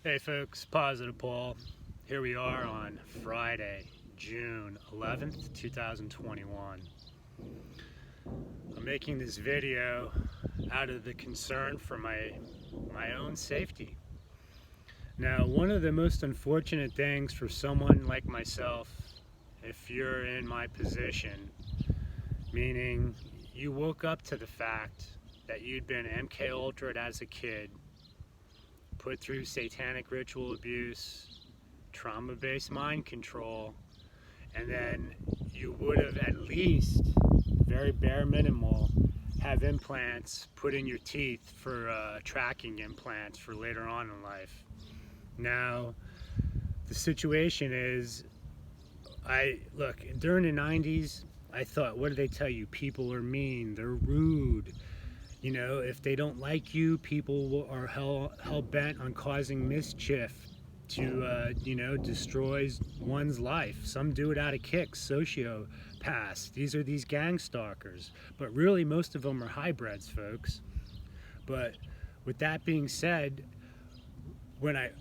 Hey folks, Positive Paul. Here we are on Friday, June 11th, 2021. I'm making this video out of the concern for my own safety. Now, one of the most unfortunate things for someone like myself, if you're in my position, meaning you woke up to the fact that you'd been MK Ultra'd as a kid, put through satanic ritual abuse, trauma-based mind control, and then you would have at least, very bare minimal, have implants put in your teeth for tracking implants for later on in life. Now, the situation is, look, during the 90s, I thought, what do they tell you? People are mean, they're rude. You know, if they don't like you, people are hell-bent on causing mischief to, destroys one's life. Some do it out of kicks, sociopaths. These are these gang stalkers. But really, most of them are hybrids, folks. But with that being said, when I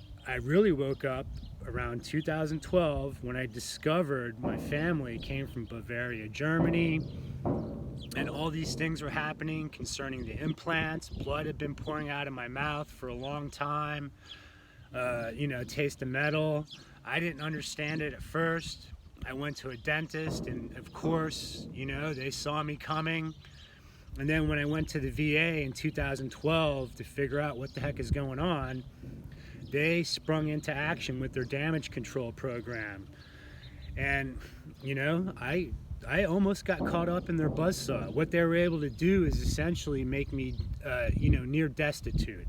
really woke up around 2012, when I discovered my family came from Bavaria, Germany, and all these things were happening concerning the implants. Blood had been pouring out of my mouth for a long time. Taste of metal. I didn't understand it at first. I went to a dentist, and of course, they saw me coming. And then when I went to the VA in 2012 to figure out what the heck is going on, they sprung into action with their damage control program. And, I almost got caught up in their buzzsaw. What they were able to do is essentially make me, near destitute.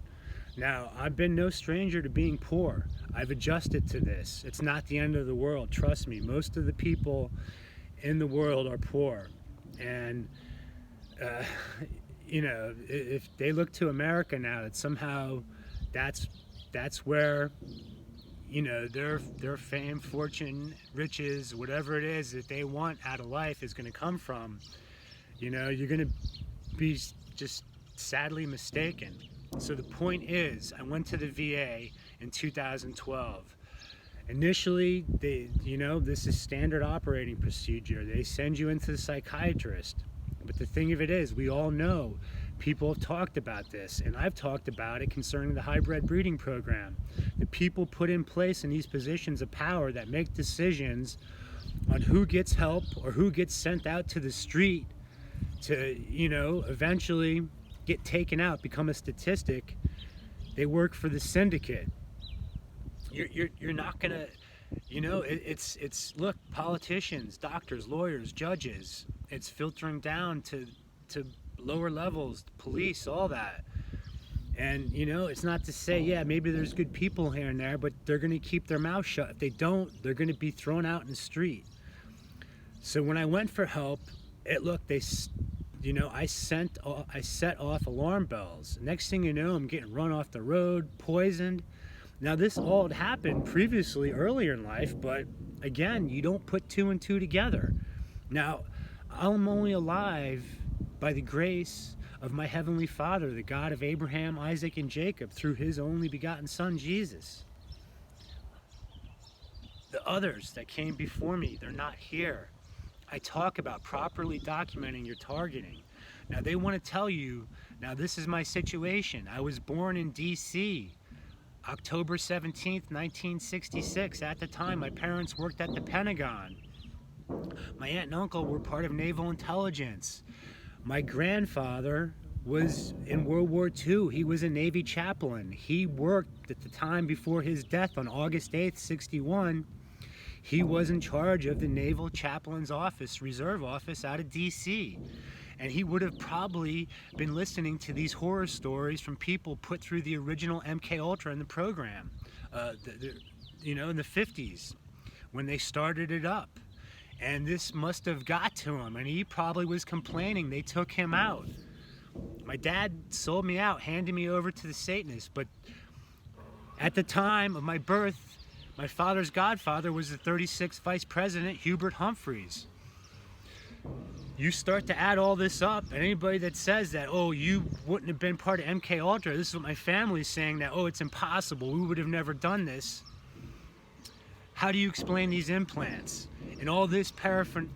Now, I've been no stranger to being poor. I've adjusted to this. It's not the end of the world. Trust me, most of the people in the world are poor. And, if they look to America now, that somehow that's where their fame, fortune, riches, whatever it is that they want out of life is going to come from. You're going to be just sadly mistaken. So the point is, I went to the VA in 2012. Initially, this is standard operating procedure. They send you into the psychiatrist. But the thing of it is, we all know, people have talked about this, and I've talked about it concerning the hybrid breeding program. The people put in place in these positions of power that make decisions on who gets help or who gets sent out to the street to, eventually get taken out, become a statistic. They work for the syndicate. You're not gonna, look, politicians, doctors, lawyers, judges, it's filtering down to lower levels, police, all that. And it's not to say, yeah, maybe there's good people here and there, but they're going to keep their mouth shut. If they don't, they're going to be thrown out in the street. So when I went for help, I set off alarm bells. Next thing you know, I'm getting run off the road, poisoned. Now, this all had happened previously, earlier in life, but again, you don't put two and two together. Now, I'm only alive by the grace of my Heavenly Father, the God of Abraham, Isaac, and Jacob, through His only begotten Son, Jesus. The others that came before me, they're not here. I talk about properly documenting your targeting. Now, they want to tell you, now this is my situation. I was born in D.C., October 17th, 1966. At the time, my parents worked at the Pentagon. My aunt and uncle were part of naval intelligence. My grandfather was in World War II. He was a Navy chaplain. He worked at the time before his death on August 8th, 61. He was in charge of the Naval Chaplain's Office, Reserve Office out of D.C. And he would have probably been listening to these horror stories from people put through the original MK Ultra in the program, in the 50s when they started it up. And this must have got to him, and he probably was complaining. They took him out. My dad sold me out, handed me over to the Satanists, but at the time of my birth, my father's godfather was the 36th Vice President, Hubert Humphreys. you start to add all this up, and anybody that says that, oh, you wouldn't have been part of MK Ultra, this is what my family's saying, that, oh, it's impossible, we would have never done this. How do you explain these implants and all this paranormal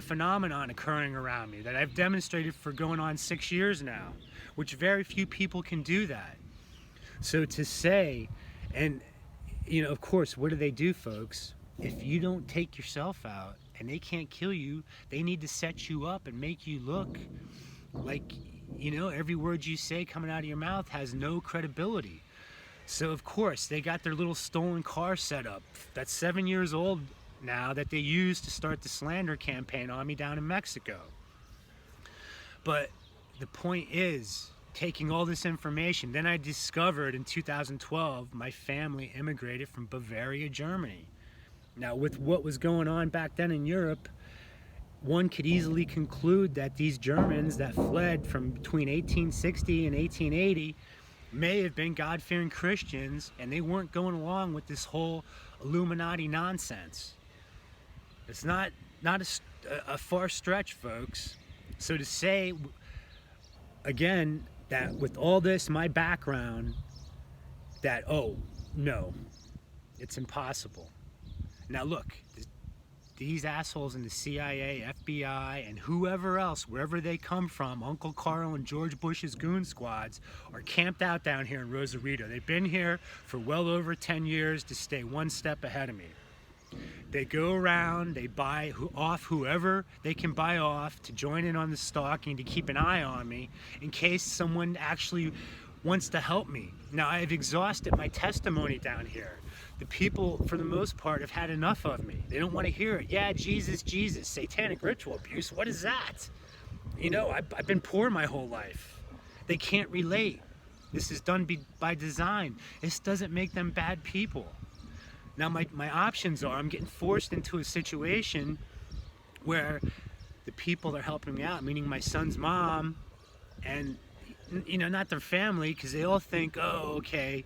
phenomenon occurring around me that I've demonstrated for going on 6 years now, which very few people can do that. So to say, and you know, of course, what do, folks? If you don't take yourself out and they can't kill you, they need to set you up and make you look like, you know, every word you say coming out of your mouth has no credibility. So of course, they got their little stolen car set up that's 7 years old now that they used to start the slander campaign on me down in Mexico. But the point is, taking all this information, then I discovered in 2012 my family immigrated from Bavaria, Germany. Now, with what was going on back then in Europe, one could easily conclude that these Germans that fled from between 1860 and 1880 may have been God-fearing Christians, and they weren't going along with this whole Illuminati nonsense. It's not a far stretch, folks. So to say, again, that with all this, my background, that, oh, no, it's impossible. Now look, these assholes in the CIA, FBI, and whoever else, wherever they come from, Uncle Carl and George Bush's goon squads, are camped out down here in Rosarito. They've been here for well over 10 years to stay one step ahead of me. They go around, they buy off whoever they can buy off to join in on the stalking, to keep an eye on me in case someone actually wants to help me. Now, I've exhausted my testimony down here. The people, for the most part, have had enough of me. They don't want to hear it. Yeah, Jesus, Jesus, satanic ritual abuse, what is that? You know, I've been poor my whole life. They can't relate. This is done by design. This doesn't make them bad people. Now, my options are, I'm getting forced into a situation where the people that are helping me out, meaning my son's mom, and, you know, not their family, because they all think, oh, okay,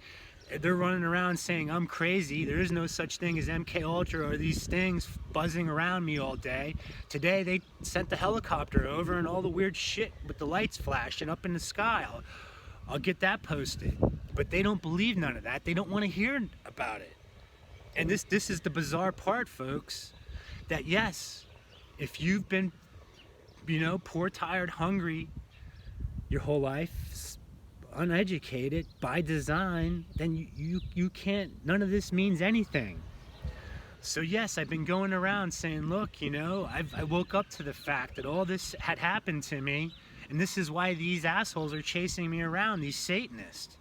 they're running around saying I'm crazy. There is no such thing as MK Ultra or these things buzzing around me all day. Today they sent the helicopter over and all the weird shit with the lights flashing up in the sky. I'll get that posted. But they don't believe none of that. They don't want to hear about it. And this is the bizarre part, folks, that yes, if you've been, you know, poor, tired, hungry your whole life, uneducated by design, then you can't, none of this means anything. So yes, I've been going around saying, look, you know, I woke up to the fact that all this had happened to me, and this is why these assholes are chasing me around, these Satanists.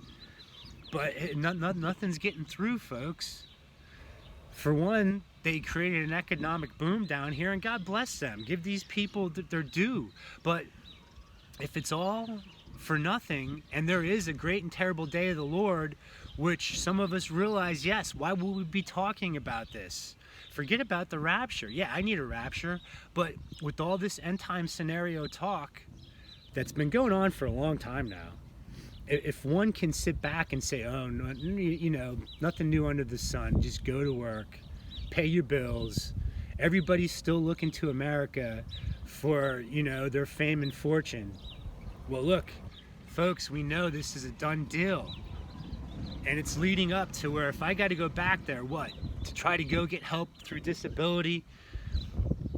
But nothing's getting through, folks. For one, they created an economic boom down here, and God bless them. Give these people their due. But if it's all for nothing, and there is a great and terrible day of the Lord, which some of us realize, yes, why will we be talking about this? Forget about the rapture. Yeah, I need a rapture, but with all this end time scenario talk that's been going on for a long time now, if one can sit back and say, oh, no, you know, nothing new under the sun, just go to work, pay your bills, everybody's still looking to America for, you know, their fame and fortune. Well, look, folks, we know this is a done deal. And it's leading up to where if I got to go back there, what? To try to go get help through disability,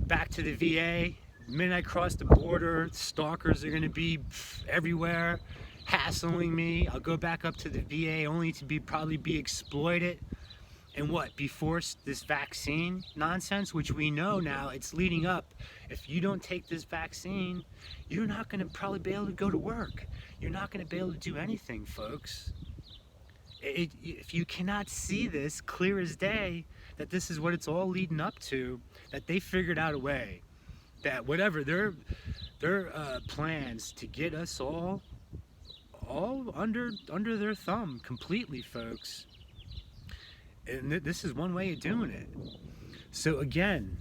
back to the VA, the minute I cross the border, stalkers are going to be everywhere, hassling me. I'll go back up to the VA only to probably be exploited. And what? Be forced this vaccine nonsense, which we know now it's leading up. If you don't take this vaccine, you're not going to probably be able to go to work. You're not going to be able to do anything, folks. If you cannot see this clear as day, that this is what it's all leading up to, that they figured out a way, that whatever their plans to get us all under their thumb completely, folks. And this is one way of doing it. So again,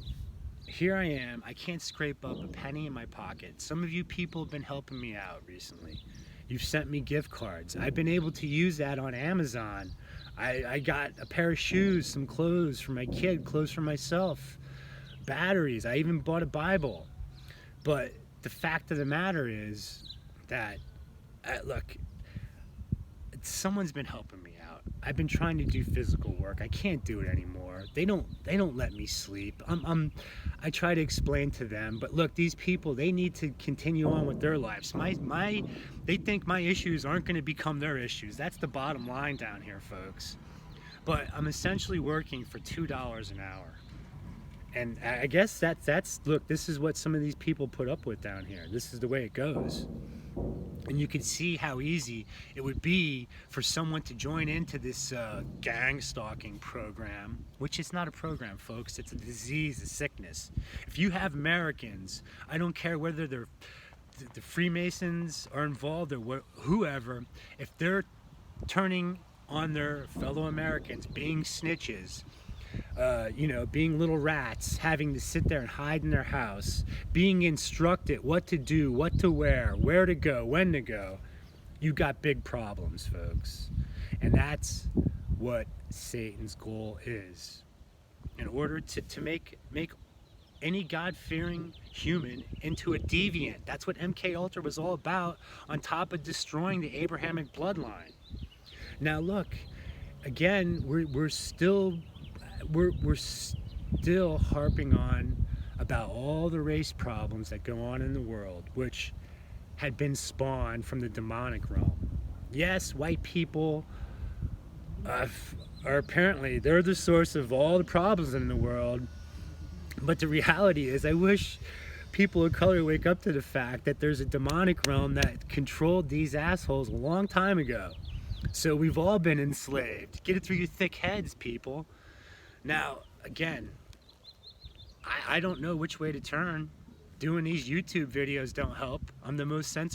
here I am. I can't scrape up a penny in my pocket. Some of you people have been helping me out recently. You've sent me gift cards. I've been able to use that on Amazon. I got a pair of shoes, some clothes for my kid, clothes for myself. batteries. I even bought a Bible. But the fact of the matter is that, look, someone's been helping me out. I've been trying to do physical work. I can't do it anymore. They don't let me sleep. I try to explain to them, but look, these people, they need to continue on with their lives. They think my issues aren't going to become their issues. That's the bottom line down here, folks. But I'm essentially working for $2 an hour. And I guess that's look, this is what some of these people put up with down here. This is the way it goes. And you can see how easy it would be for someone to join into this gang stalking program, which is not a program, folks. It's a disease, a sickness. If you have Americans, I don't care whether the Freemasons are involved or whoever, if they're turning on their fellow Americans, being snitches, being little rats, having to sit there and hide in their house, being instructed what to do, what to wear, where to go, when to go, you got big problems, folks. And that's what Satan's goal is. In order to make any God-fearing human into a deviant. That's what MK Ultra was all about, on top of destroying the Abrahamic bloodline. Now look, again, we're still harping on about all the race problems that go on in the world, which had been spawned from the demonic realm. Yes, white people are apparently, they're the source of all the problems in the world, but the reality is, I wish people of color wake up to the fact that there's a demonic realm that controlled these assholes a long time ago. So we've all been enslaved. Get it through your thick heads, people. Now, again, I don't know which way to turn. Doing these YouTube videos don't help. I'm the most censored